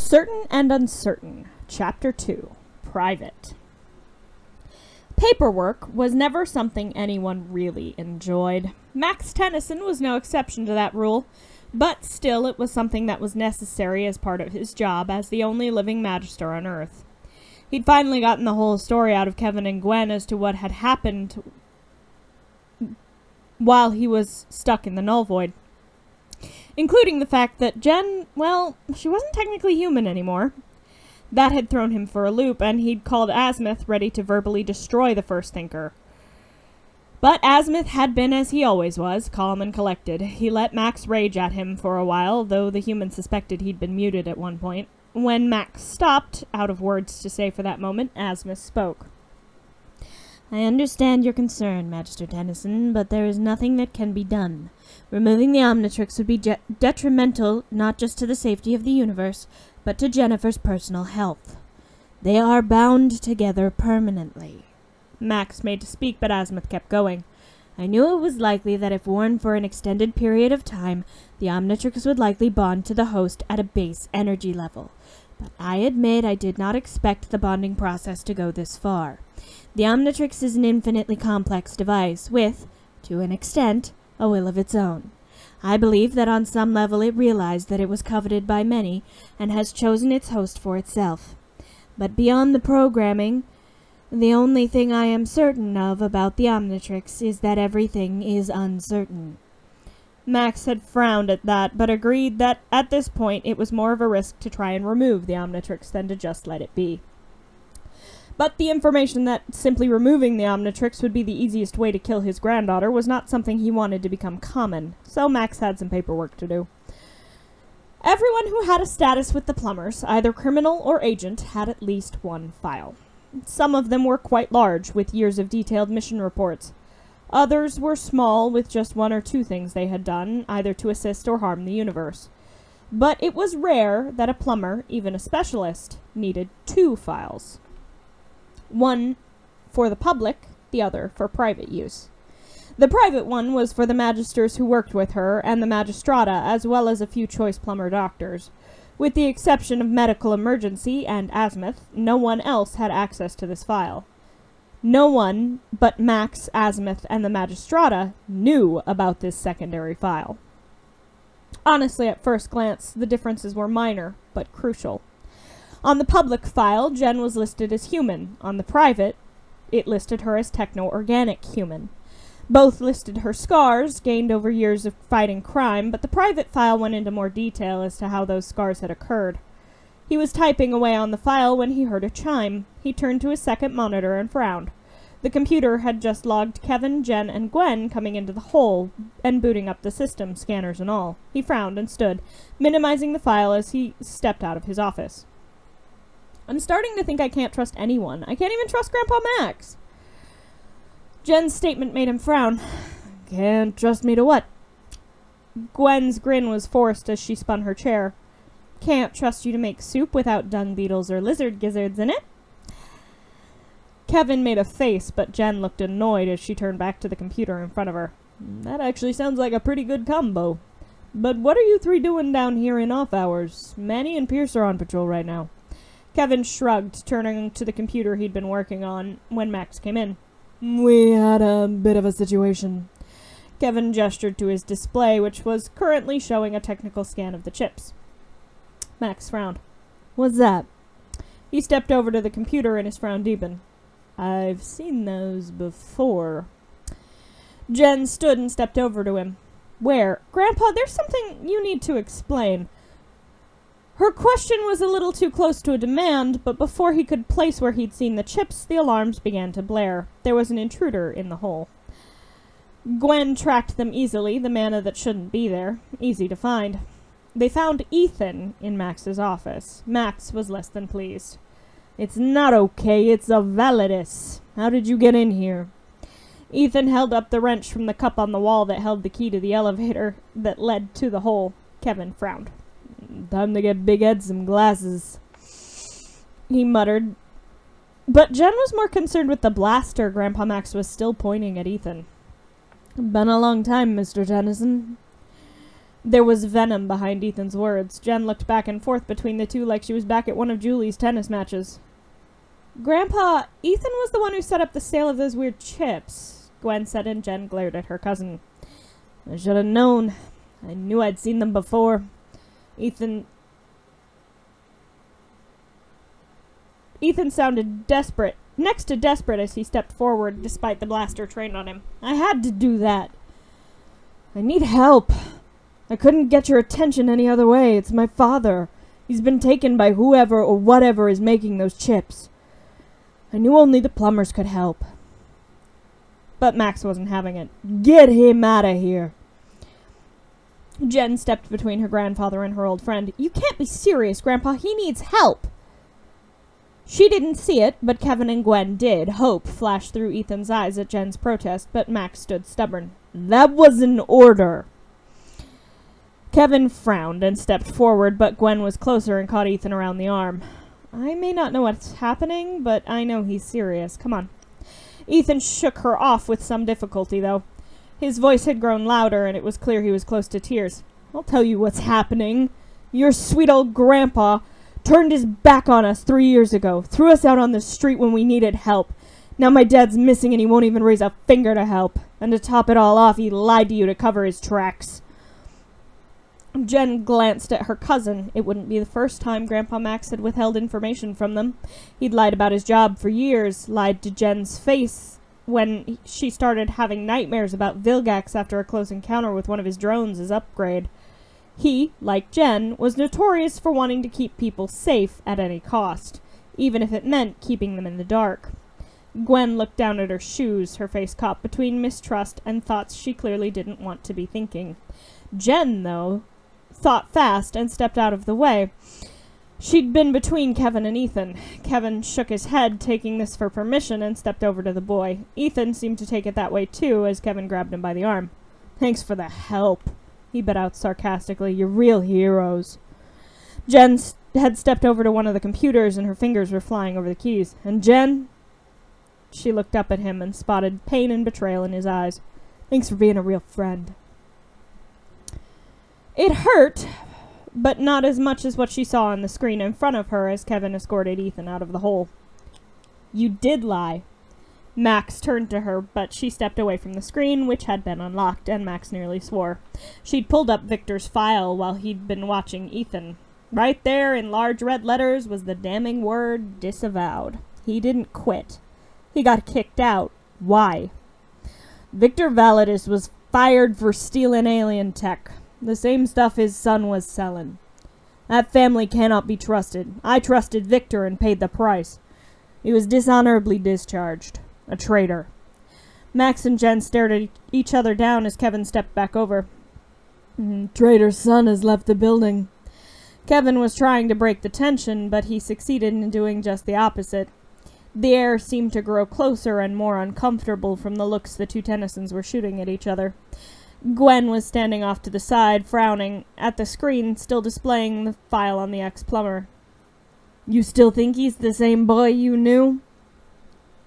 Certain and Uncertain, Chapter 2, Private. Paperwork was never something anyone really enjoyed. Max Tennyson was no exception to that rule, but still it was something that was necessary as part of his job as the only living Magister on Earth. He'd finally gotten the whole story out of Kevin and Gwen as to what had happened while he was stuck in the Null Void, including the fact that Jen, well, she wasn't technically human anymore. That had thrown him for a loop, and he'd called Azimuth ready to verbally destroy the First Thinker. But Azimuth had been as he always was, calm and collected. He let Max rage at him for a while, though the human suspected he'd been muted at one point. When Max stopped, out of words to say for that moment, Azimuth spoke. I understand your concern, Magister Tennyson, but there is nothing that can be done. Removing the Omnitrix would be detrimental not just to the safety of the universe, but to Jennifer's personal health. They are bound together permanently. Max made to speak, but Azimuth kept going. I knew it was likely that if worn for an extended period of time, the Omnitrix would likely bond to the host at a base energy level. But I admit I did not expect the bonding process to go this far. The Omnitrix is an infinitely complex device with, to an extent, a will of its own. I believe that on some level it realized that it was coveted by many and has chosen its host for itself. But beyond the programming, the only thing I am certain of about the Omnitrix is that everything is uncertain. Max had frowned at that, but agreed that at this point it was more of a risk to try and remove the Omnitrix than to just let it be. But the information that simply removing the Omnitrix would be the easiest way to kill his granddaughter was not something he wanted to become common, so Max had some paperwork to do. Everyone who had a status with the plumbers, either criminal or agent, had at least one file. Some of them were quite large, with years of detailed mission reports. Others were small, with just one or two things they had done, either to assist or harm the universe. But it was rare that a plumber, even a specialist, needed two files. One for the public, the other for private use. The private one was for the magisters who worked with her and the magistrata, as well as a few choice plumber doctors. With the exception of medical emergency and Azimuth, no one else had access to this file. No one but Max, Azimuth, and the magistrata knew about this secondary file. Honestly, at first glance, the differences were minor, but crucial. On the public file, Jen was listed as human. On the private, it listed her as techno-organic human. Both listed her scars, gained over years of fighting crime, but the private file went into more detail as to how those scars had occurred. He was typing away on the file when he heard a chime. He turned to his second monitor and frowned. The computer had just logged Kevin, Jen, and Gwen coming into the hole and booting up the system, scanners and all. He frowned and stood, minimizing the file as he stepped out of his office. I'm starting to think I can't trust anyone. I can't even trust Grandpa Max. Jen's statement made him frown. Can't trust me to what? Gwen's grin was forced as she spun her chair. Can't trust you to make soup without dung beetles or lizard gizzards in it. Kevin made a face, but Jen looked annoyed as she turned back to the computer in front of her. That actually sounds like a pretty good combo. But what are you three doing down here in off hours? Manny and Pierce are on patrol right now. Kevin shrugged, turning to the computer he'd been working on when Max came in. We had a bit of a situation. Kevin gestured to his display, which was currently showing a technical scan of the chips. Max frowned. What's that? He stepped over to the computer and his frown deepened. I've seen those before. Jen stood and stepped over to him. Where? Grandpa, there's something you need to explain. Her question was a little too close to a demand, but before he could place where he'd seen the chips, the alarms began to blare. There was an intruder in the hole. Gwen tracked them easily, the mana that shouldn't be there. Easy to find. They found Ethan in Max's office. Max was less than pleased. It's not okay, it's a Validus. How did you get in here? Ethan held up the wrench from the cup on the wall that held the key to the elevator that led to the hole. Kevin frowned. Time to get Big Ed some glasses, he muttered. But Jen was more concerned with the blaster Grandpa Max was still pointing at Ethan. Been a long time, Mr. Tennyson. There was venom behind Ethan's words. Jen looked back and forth between the two like she was back at one of Julie's tennis matches. Grandpa, Ethan was the one who set up the sale of those weird chips, Gwen said, and Jen glared at her cousin. I should have known. I knew I'd seen them before. Ethan sounded desperate, next to desperate, as he stepped forward, despite the blaster trained on him. I had to do that. I need help. I couldn't get your attention any other way. It's my father. He's been taken by whoever or whatever is making those chips. I knew only the plumbers could help. But Max wasn't having it. Get him out of here. Jen stepped between her grandfather and her old friend. You can't be serious, Grandpa. He needs help. She didn't see it, but Kevin and Gwen did. Hope flashed through Ethan's eyes at Jen's protest, but Max stood stubborn. That was an order. Kevin frowned and stepped forward, but Gwen was closer and caught Ethan around the arm. I may not know what's happening, but I know he's serious. Come on. Ethan shook her off with some difficulty, though. His voice had grown louder, and it was clear he was close to tears. I'll tell you what's happening. Your sweet old grandpa turned his back on us 3 years ago, threw us out on the street when we needed help. Now my dad's missing and he won't even raise a finger to help. And to top it all off, he lied to you to cover his tracks. Jen glanced at her cousin. It wouldn't be the first time Grandpa Max had withheld information from them. He'd lied about his job for years, lied to Jen's face when she started having nightmares about Vilgax after a close encounter with one of his drones as upgrade. He, like Jen, was notorious for wanting to keep people safe at any cost, even if it meant keeping them in the dark. Gwen looked down at her shoes, her face caught between mistrust and thoughts she clearly didn't want to be thinking. Jen, though, thought fast and stepped out of the way. She'd been between Kevin and Ethan. Kevin shook his head, taking this for permission, and stepped over to the boy. Ethan seemed to take it that way, too, as Kevin grabbed him by the arm. Thanks for the help, he bet out sarcastically. You're real heroes. Jen had stepped over to one of the computers, and her fingers were flying over the keys. And Jen? She looked up at him and spotted pain and betrayal in his eyes. Thanks for being a real friend. It hurt, but not as much as what she saw on the screen in front of her as Kevin escorted Ethan out of the hole. You did lie. Max turned to her, but she stepped away from the screen, which had been unlocked, and Max nearly swore. She'd pulled up Victor's file while he'd been watching Ethan. Right there, in large red letters, was the damning word disavowed. He didn't quit. He got kicked out. Why? Victor Validus was fired for stealing alien tech. The same stuff his son was selling. That family cannot be trusted. I trusted Victor and paid the price. He was dishonorably discharged. A traitor. Max and Jen stared at each other down as Kevin stepped back over. Traitor's son has left the building. Kevin was trying to break the tension, but he succeeded in doing just the opposite. The air seemed to grow closer and more uncomfortable from the looks the two Tennysons were shooting at each other. Gwen was standing off to the side, frowning at the screen, still displaying the file on the ex-plumber. You still think he's the same boy you knew?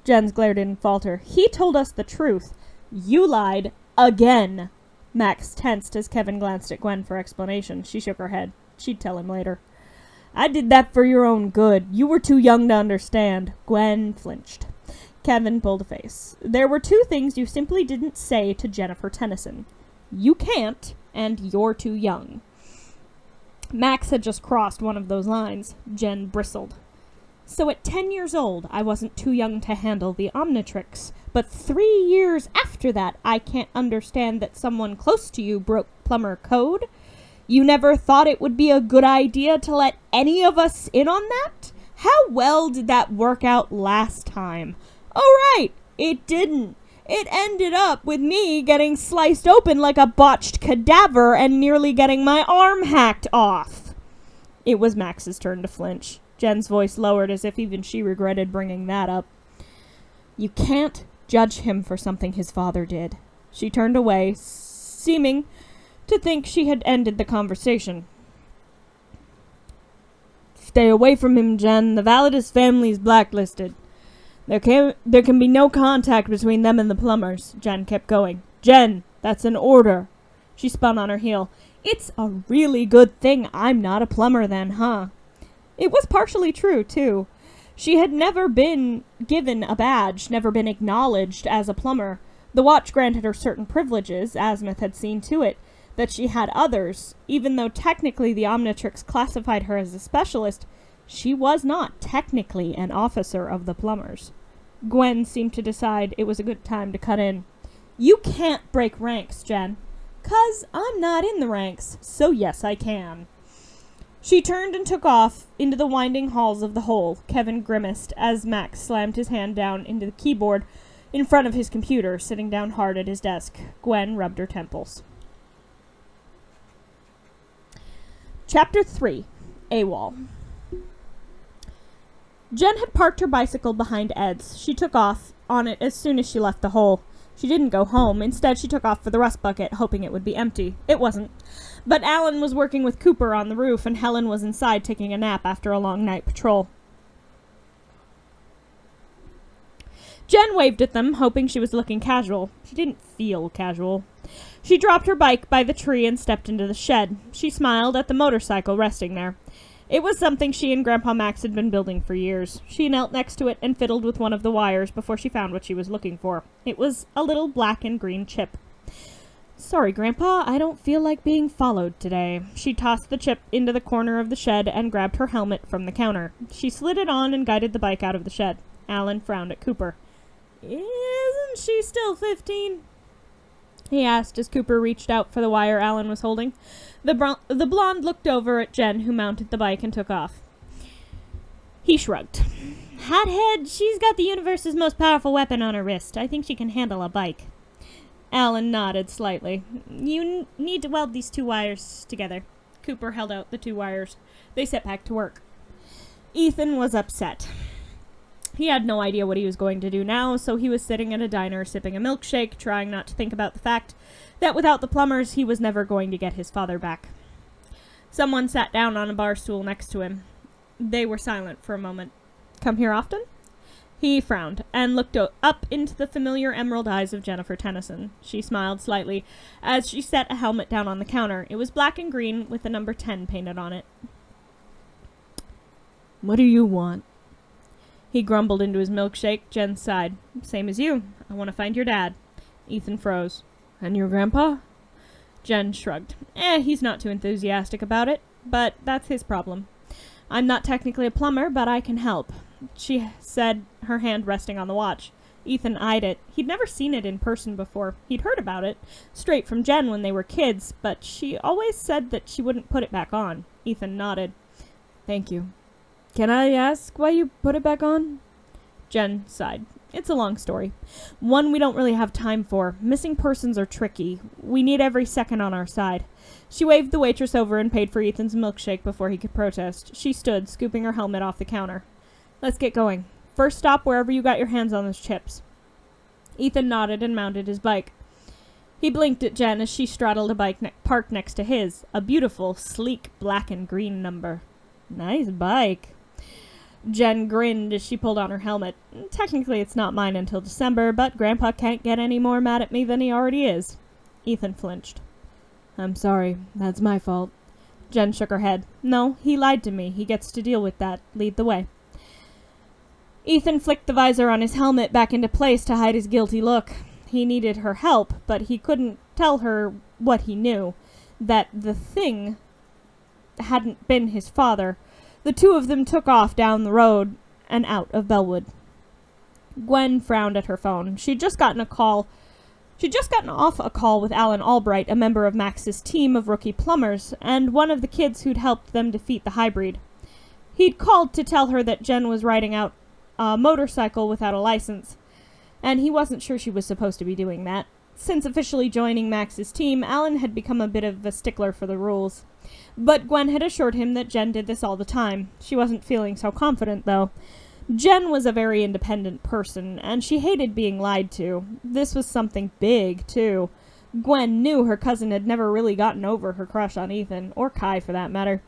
Jen's glare didn't falter. He told us the truth. You lied again. Max tensed as Kevin glanced at Gwen for explanation. She shook her head. She'd tell him later. I did that for your own good. You were too young to understand. Gwen flinched. Kevin pulled a face. There were two things you simply didn't say to Jennifer Tennyson. You can't, and you're too young. Max had just crossed one of those lines. Jen bristled. So at 10 years old, I wasn't too young to handle the Omnitrix. But 3 years after that, I can't understand that someone close to you broke plumber code? You never thought it would be a good idea to let any of us in on that? How well did that work out last time? Oh, right, it didn't. It ended up with me getting sliced open like a botched cadaver and nearly getting my arm hacked off. It was Max's turn to flinch. Jen's voice lowered as if even she regretted bringing that up. You can't judge him for something his father did. She turned away, seeming to think she had ended the conversation. Stay away from him, Jen. The Validus family's blacklisted. There can be no contact between them and the plumbers. Jen kept going. Jen, that's an order. She spun on her heel. It's a really good thing I'm not a plumber then, huh? It was partially true, too. She had never been given a badge, never been acknowledged as a plumber. The watch granted her certain privileges, Azimuth had seen to it, that she had others. Even though technically the Omnitrix classified her as a specialist, she was not technically an officer of the plumbers. Gwen seemed to decide it was a good time to cut in. You can't break ranks, Jen. 'Cause I'm not in the ranks, so yes I can. She turned and took off into the winding halls of the hole. Kevin grimaced as Max slammed his hand down into the keyboard in front of his computer, sitting down hard at his desk. Gwen rubbed her temples. Chapter 3. AWOL. Jen had parked her bicycle behind Ed's. She took off on it as soon as she left the hole. She didn't go home. Instead, she took off for the rust bucket, hoping it would be empty. It wasn't. But Alan was working with Cooper on the roof, and Helen was inside taking a nap after a long night patrol. Jen waved at them, hoping she was looking casual. She didn't feel casual. She dropped her bike by the tree and stepped into the shed. She smiled at the motorcycle resting there. It was something she and Grandpa Max had been building for years. She knelt next to it and fiddled with one of the wires before she found what she was looking for. It was a little black and green chip. Sorry, Grandpa, I don't feel like being followed today. She tossed the chip into the corner of the shed and grabbed her helmet from the counter. She slid it on and guided the bike out of the shed. Alan frowned at Cooper. Isn't she still 15? He asked as Cooper reached out for the wire Alan was holding. The blonde looked over at Jen, who mounted the bike and took off. He shrugged. Hothead, she's got the universe's most powerful weapon on her wrist. I think she can handle a bike. Alan nodded slightly. You need to weld these two wires together. Cooper held out the two wires. They set back to work. Ethan was upset. He had no idea what he was going to do now, so he was sitting at a diner sipping a milkshake, trying not to think about the fact that without the plumbers, he was never going to get his father back. Someone sat down on a bar stool next to him. They were silent for a moment. Come here often? He frowned and looked up into the familiar emerald eyes of Jennifer Tennyson. She smiled slightly as she set a helmet down on the counter. It was black and green with the number 10 painted on it. What do you want? He grumbled into his milkshake. Jen sighed. Same as you. I want to find your dad. Ethan froze. And your grandpa? Jen shrugged. He's not too enthusiastic about it, but that's his problem. I'm not technically a plumber, but I can help, she said, her hand resting on the watch. Ethan eyed it. He'd never seen it in person before. He'd heard about it, straight from Jen when they were kids, but she always said that she wouldn't put it back on. Ethan nodded. Thank you. Can I ask why you put it back on? Jen sighed. It's a long story. One we don't really have time for. Missing persons are tricky. We need every second on our side. She waved the waitress over and paid for Ethan's milkshake before he could protest. She stood, scooping her helmet off the counter. Let's get going. First stop wherever you got your hands on those chips. Ethan nodded and mounted his bike. He blinked at Jen as she straddled a bike parked next to his. A beautiful, sleek black and green number. Nice bike. Jen grinned as she pulled on her helmet. Technically, it's not mine until December, but Grandpa can't get any more mad at me than he already is. Ethan flinched. I'm sorry. That's my fault. Jen shook her head. No, he lied to me. He gets to deal with that. Lead the way. Ethan flicked the visor on his helmet back into place to hide his guilty look. He needed her help, but he couldn't tell her what he knew. That the thing hadn't been his father. The two of them took off down the road and out of Bellwood. Gwen frowned at her phone. She'd just gotten off a call with Alan Albright, a member of Max's team of rookie plumbers, and one of the kids who'd helped them defeat the Highbreed. He'd called to tell her that Jen was riding out a motorcycle without a license, and he wasn't sure she was supposed to be doing that. Since officially joining Max's team, Alan had become a bit of a stickler for the rules. But Gwen had assured him that Jen did this all the time. She wasn't feeling so confident, though. Jen was a very independent person, and she hated being lied to. This was something big, too. Gwen knew her cousin had never really gotten over her crush on Ethan, or Kai for that matter.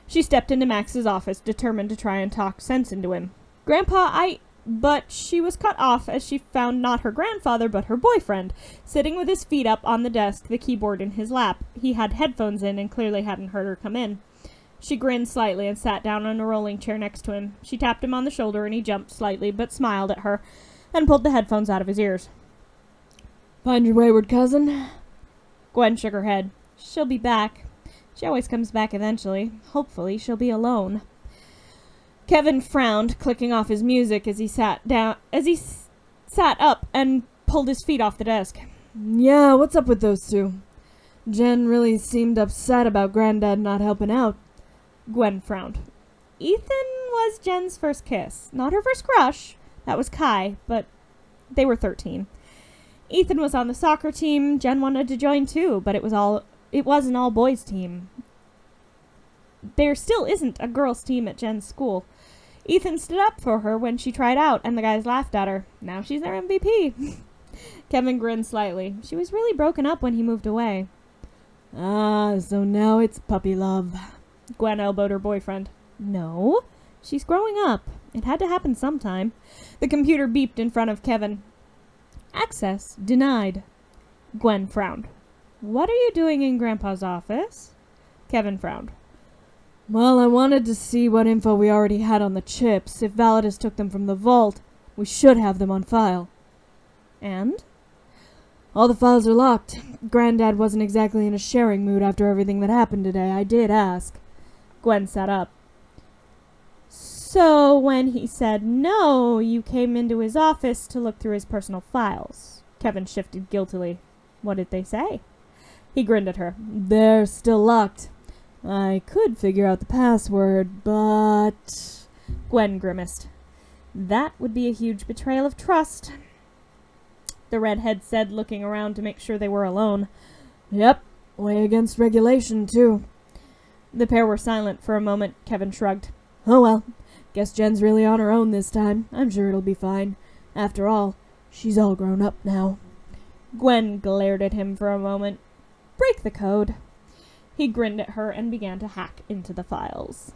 She stepped into Max's office, determined to try and talk sense into him. Grandpa, but she was cut off as she found not her grandfather but her boyfriend, sitting with his feet up on the desk, the keyboard in his lap. He had headphones in and clearly hadn't heard her come in. She grinned slightly and sat down on a rolling chair next to him. She tapped him on the shoulder and he jumped slightly but smiled at her and pulled the headphones out of his ears. Find your wayward cousin? Gwen shook her head. She'll be back. She always comes back eventually. Hopefully she'll be alone. Kevin frowned, clicking off his music as he sat up and pulled his feet off the desk. Yeah, what's up with those two? Jen really seemed upset about Granddad not helping out. Gwen frowned. Ethan was Jen's first kiss. Not her first crush. That was Kai, but they were 13. Ethan was on the soccer team. Jen wanted to join too, but it was an all-boys team. There still isn't a girls' team at Jen's school. Ethan stood up for her when she tried out, and the guys laughed at her. Now she's their MVP. Kevin grinned slightly. She was really broken up when he moved away. Ah, so now it's puppy love. Gwen elbowed her boyfriend. No, she's growing up. It had to happen sometime. The computer beeped in front of Kevin. Access denied. Gwen frowned. What are you doing in Grandpa's office? Kevin frowned. Well, I wanted to see what info we already had on the chips. If Validus took them from the vault, we should have them on file. And? All the files are locked. Granddad wasn't exactly in a sharing mood after everything that happened today. I did ask. Gwen sat up. So when he said no, you came into his office to look through his personal files. Kevin shifted guiltily. What did they say? He grinned at her. They're still locked. I could figure out the password, but... Gwen grimaced. That would be a huge betrayal of trust. The redhead said, looking around to make sure they were alone. Yep, way against regulation, too. The pair were silent for a moment. Kevin shrugged. Oh well, guess Jen's really on her own this time. I'm sure it'll be fine. After all, she's all grown up now. Gwen glared at him for a moment. Break the code. He grinned at her and began to hack into the files.